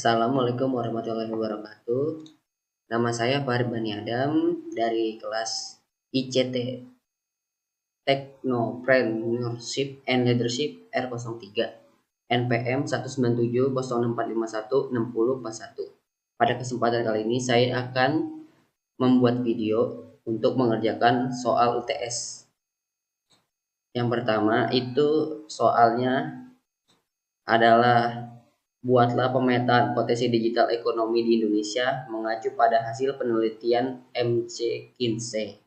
Assalamualaikum warahmatullahi wabarakatuh. Nama saya Farid Bani Adam dari kelas ICT Technopreneurship and Leadership R03 NPM 19706451601. Pada kesempatan kali ini saya akan membuat video untuk mengerjakan soal UTS. Yang pertama itu soalnya adalah buatlah pemetaan potensi digital ekonomi di Indonesia mengacu pada hasil penelitian McKinsey.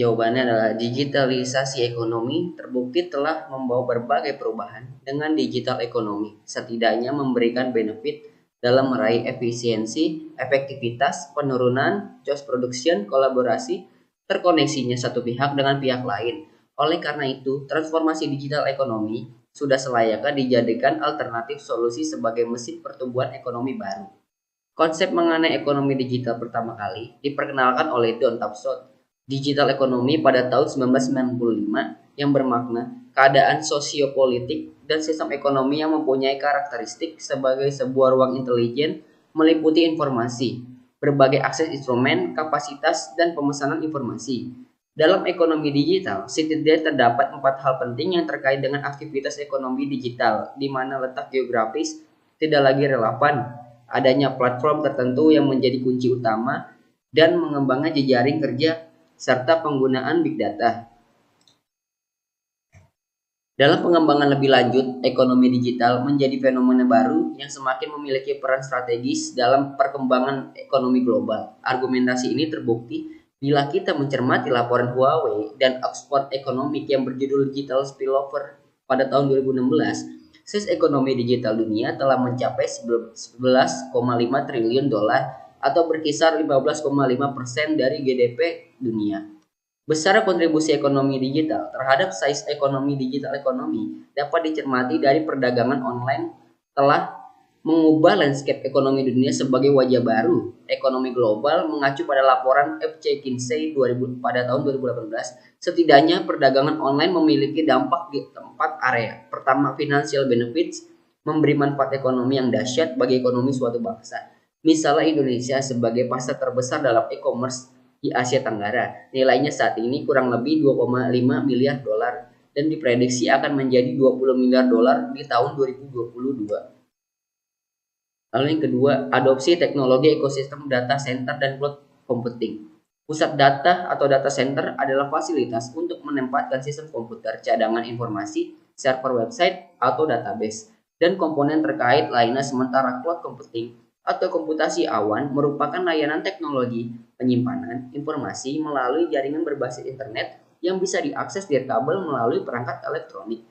Jawabannya adalah digitalisasi ekonomi terbukti telah membawa berbagai perubahan dengan digital ekonomi, setidaknya memberikan benefit dalam meraih efisiensi, efektivitas, penurunan cost production, kolaborasi, terkoneksinya satu pihak dengan pihak lain. Oleh karena itu, transformasi digital ekonomi sudah selayaknya dijadikan alternatif solusi sebagai mesin pertumbuhan ekonomi baru. Konsep mengenai ekonomi digital pertama kali diperkenalkan oleh Don Tapsot, digital ekonomi pada tahun 1995 yang bermakna keadaan sosiopolitik dan sistem ekonomi yang mempunyai karakteristik sebagai sebuah ruang intelijen meliputi informasi, berbagai akses instrumen, kapasitas, dan pemesanan informasi. Dalam ekonomi digital, setidaknya terdapat 4 hal penting yang terkait dengan aktivitas ekonomi digital, di mana letak geografis tidak lagi relevan, adanya platform tertentu yang menjadi kunci utama, dan mengembangkan jejaring kerja, serta penggunaan big data. Dalam pengembangan lebih lanjut, ekonomi digital menjadi fenomena baru yang semakin memiliki peran strategis dalam perkembangan ekonomi global. Argumentasi ini terbukti bila kita mencermati laporan Huawei dan Oxford Economics yang berjudul Digital Spillover pada tahun 2016, size ekonomi digital dunia telah mencapai 11,5 triliun dolar atau berkisar 15,5% dari GDP dunia. Besar kontribusi ekonomi digital terhadap size ekonomi digital ekonomi dapat dicermati dari perdagangan online telah mengubah landscape ekonomi dunia sebagai wajah baru. Ekonomi global mengacu pada laporan McKinsey pada tahun 2018, setidaknya perdagangan online memiliki dampak di 4 area. Pertama, financial benefits, memberi manfaat ekonomi yang dahsyat bagi ekonomi suatu bangsa. Misalnya Indonesia sebagai pasar terbesar dalam e-commerce di Asia Tenggara. Nilainya saat ini kurang lebih 2,5 miliar dolar dan diprediksi akan menjadi 20 miliar dolar di tahun 2022. Lalu yang kedua, adopsi teknologi ekosistem data center dan cloud computing. Pusat data atau data center adalah fasilitas untuk menempatkan sistem komputer, cadangan informasi, server website atau database, dan komponen terkait lainnya. Sementara cloud computing atau komputasi awan merupakan layanan teknologi penyimpanan informasi melalui jaringan berbasis internet yang bisa diakses via kabel melalui perangkat elektronik.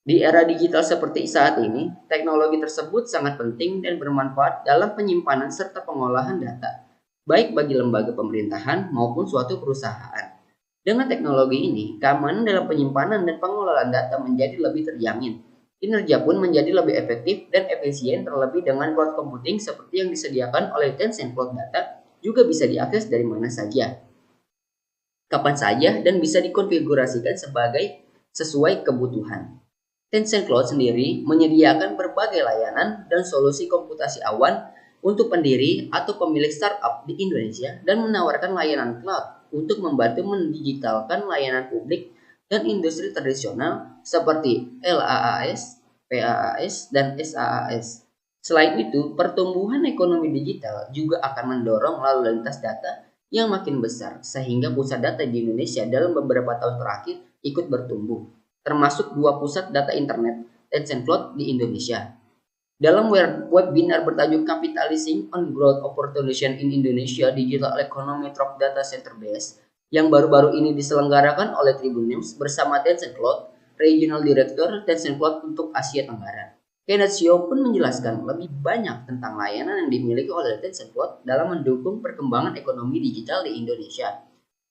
Di era digital seperti saat ini, teknologi tersebut sangat penting dan bermanfaat dalam penyimpanan serta pengolahan data, baik bagi lembaga pemerintahan maupun suatu perusahaan. Dengan teknologi ini, keamanan dalam penyimpanan dan pengelolaan data menjadi lebih terjamin. Kinerja pun menjadi lebih efektif dan efisien, terlebih dengan cloud computing seperti yang disediakan oleh Tencent Cloud Data juga bisa diakses dari mana saja, kapan saja, dan bisa dikonfigurasikan sesuai kebutuhan. Tencent Cloud sendiri menyediakan berbagai layanan dan solusi komputasi awan untuk pendiri atau pemilik startup di Indonesia dan menawarkan layanan cloud untuk membantu mendigitalkan layanan publik dan industri tradisional seperti LAAS, PAAS, dan SAAS. Selain itu, pertumbuhan ekonomi digital juga akan mendorong lalu lintas data yang makin besar sehingga pusat data di Indonesia dalam beberapa tahun terakhir ikut bertumbuh, termasuk 2 pusat data internet Tencent Cloud di Indonesia. Dalam webinar bertajuk Capitalizing on Growth Opportunities in Indonesia Digital Economy Through Data Center Base yang baru-baru ini diselenggarakan oleh Tribun News bersama Tencent Cloud, Regional Director Tencent Cloud untuk Asia Tenggara, Kenneth Xiao pun menjelaskan lebih banyak tentang layanan yang dimiliki oleh Tencent Cloud dalam mendukung perkembangan ekonomi digital di Indonesia.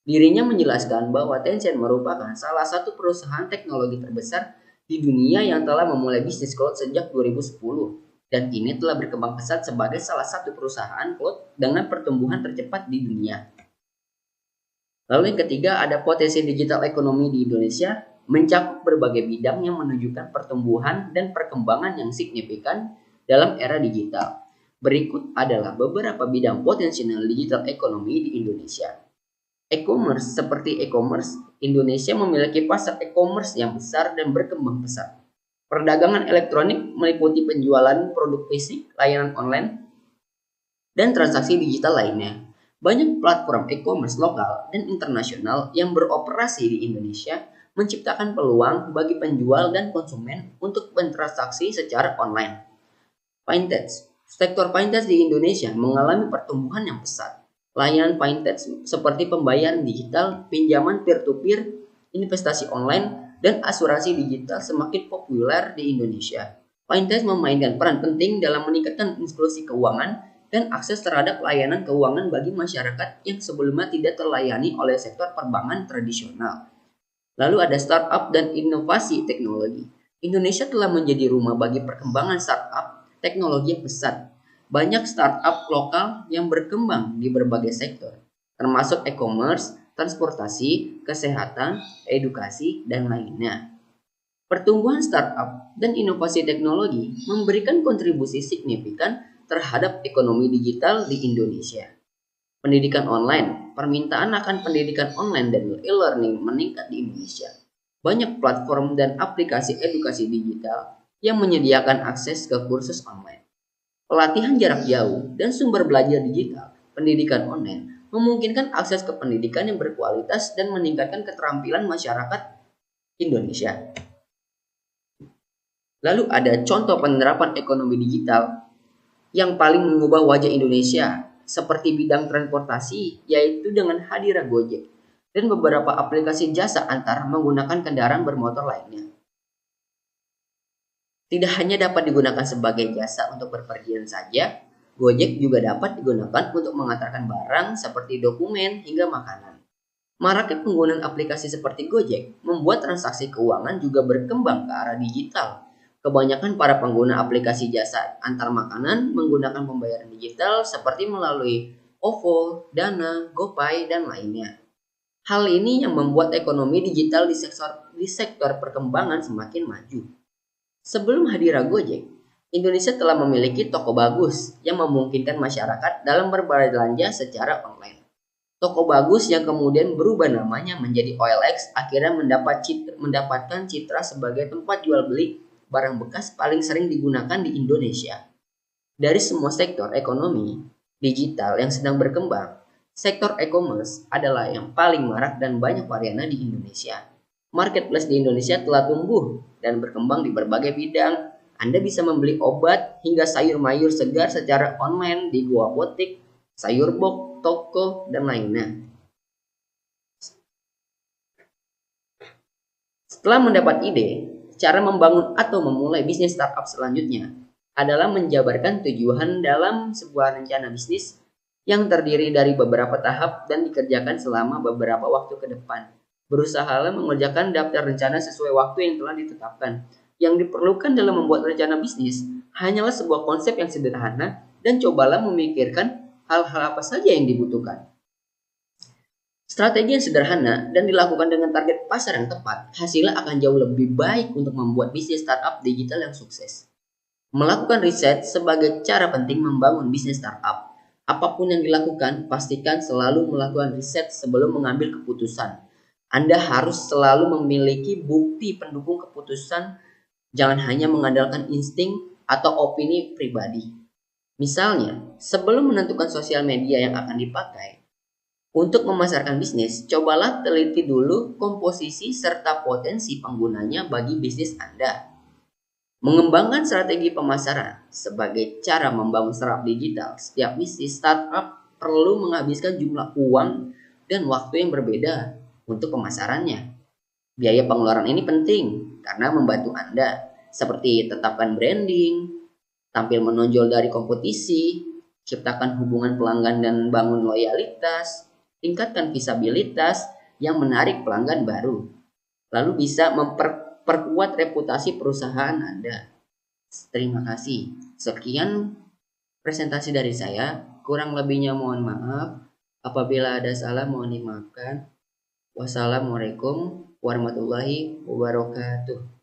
Dirinya menjelaskan bahwa Tencent merupakan salah satu perusahaan teknologi terbesar di dunia yang telah memulai bisnis cloud sejak 2010 dan kini telah berkembang pesat sebagai salah satu perusahaan cloud dengan pertumbuhan tercepat di dunia. Lalu yang ketiga, ada potensi digital ekonomi di Indonesia mencakup berbagai bidang yang menunjukkan pertumbuhan dan perkembangan yang signifikan dalam era digital. Berikut adalah beberapa bidang potensial digital ekonomi di Indonesia. E-commerce. Seperti e-commerce, Indonesia memiliki pasar e-commerce yang besar dan berkembang pesat. Perdagangan elektronik meliputi penjualan produk fisik, layanan online, dan transaksi digital lainnya. Banyak platform e-commerce lokal dan internasional yang beroperasi di Indonesia menciptakan peluang bagi penjual dan konsumen untuk bertransaksi secara online. Fintech. Sektor fintech di Indonesia mengalami pertumbuhan yang pesat. Layanan fintech seperti pembayaran digital, pinjaman peer-to-peer, investasi online, dan asuransi digital semakin populer di Indonesia. Fintech memainkan peran penting dalam meningkatkan inklusi keuangan dan akses terhadap layanan keuangan bagi masyarakat yang sebelumnya tidak terlayani oleh sektor perbankan tradisional. Lalu ada startup dan inovasi teknologi. Indonesia telah menjadi rumah bagi perkembangan startup teknologi yang pesat. Banyak startup lokal yang berkembang di berbagai sektor, termasuk e-commerce, transportasi, kesehatan, edukasi, dan lainnya. Pertumbuhan startup dan inovasi teknologi memberikan kontribusi signifikan terhadap ekonomi digital di Indonesia. Pendidikan online. Permintaan akan pendidikan online dan e-learning meningkat di Indonesia. Banyak platform dan aplikasi edukasi digital yang menyediakan akses ke kursus online. Pelatihan jarak jauh dan sumber belajar digital, pendidikan online, memungkinkan akses ke pendidikan yang berkualitas dan meningkatkan keterampilan masyarakat Indonesia. Lalu ada contoh penerapan ekonomi digital yang paling mengubah wajah Indonesia, seperti bidang transportasi, yaitu dengan hadirnya Gojek, dan beberapa aplikasi jasa antar menggunakan kendaraan bermotor lainnya. Tidak hanya dapat digunakan sebagai jasa untuk berpergian saja, Gojek juga dapat digunakan untuk mengantarkan barang seperti dokumen hingga makanan. Maraknya penggunaan aplikasi seperti Gojek membuat transaksi keuangan juga berkembang ke arah digital. Kebanyakan para pengguna aplikasi jasa antar makanan menggunakan pembayaran digital seperti melalui OVO, Dana, GoPay, dan lainnya. Hal ini yang membuat ekonomi digital di sektor perkembangan semakin maju. Sebelum hadirnya Gojek, Indonesia telah memiliki toko bagus yang memungkinkan masyarakat dalam berbelanja secara online. Toko bagus yang kemudian berubah namanya menjadi OLX akhirnya mendapatkan citra sebagai tempat jual beli barang bekas paling sering digunakan di Indonesia. Dari semua sektor ekonomi digital yang sedang berkembang, sektor e-commerce adalah yang paling marak dan banyak variannya di Indonesia. Marketplace di Indonesia telah tumbuh dan berkembang di berbagai bidang. Anda bisa membeli obat hingga sayur mayur segar secara online di Go Apotik, Sayur Box, toko, dan lainnya. Setelah mendapat ide, cara membangun atau memulai bisnis startup selanjutnya adalah menjabarkan tujuan dalam sebuah rencana bisnis yang terdiri dari beberapa tahap dan dikerjakan selama beberapa waktu ke depan. Berusahalah mengerjakan daftar rencana sesuai waktu yang telah ditetapkan. Yang diperlukan dalam membuat rencana bisnis hanyalah sebuah konsep yang sederhana dan cobalah memikirkan hal-hal apa saja yang dibutuhkan. Strategi yang sederhana dan dilakukan dengan target pasar yang tepat, hasilnya akan jauh lebih baik untuk membuat bisnis startup digital yang sukses. Melakukan riset sebagai cara penting membangun bisnis startup. Apapun yang dilakukan, pastikan selalu melakukan riset sebelum mengambil keputusan. Anda harus selalu memiliki bukti pendukung keputusan, jangan hanya mengandalkan insting atau opini pribadi. Misalnya, sebelum menentukan sosial media yang akan dipakai, untuk memasarkan bisnis, cobalah teliti dulu komposisi serta potensi penggunanya bagi bisnis Anda. Mengembangkan strategi pemasaran sebagai cara membangun startup digital, setiap bisnis startup perlu menghabiskan jumlah uang dan waktu yang berbeda untuk pemasarannya. Biaya pengeluaran ini penting karena membantu Anda, seperti tetapkan branding, tampil menonjol dari kompetisi, ciptakan hubungan pelanggan dan bangun loyalitas, tingkatkan visibilitas yang menarik pelanggan baru. Lalu bisa memperkuat reputasi perusahaan Anda. Terima kasih. Sekian presentasi dari saya. Kurang lebihnya mohon maaf. Apabila ada salah mohon dimaafkan. Wassalamualaikum warahmatullahi wabarakatuh.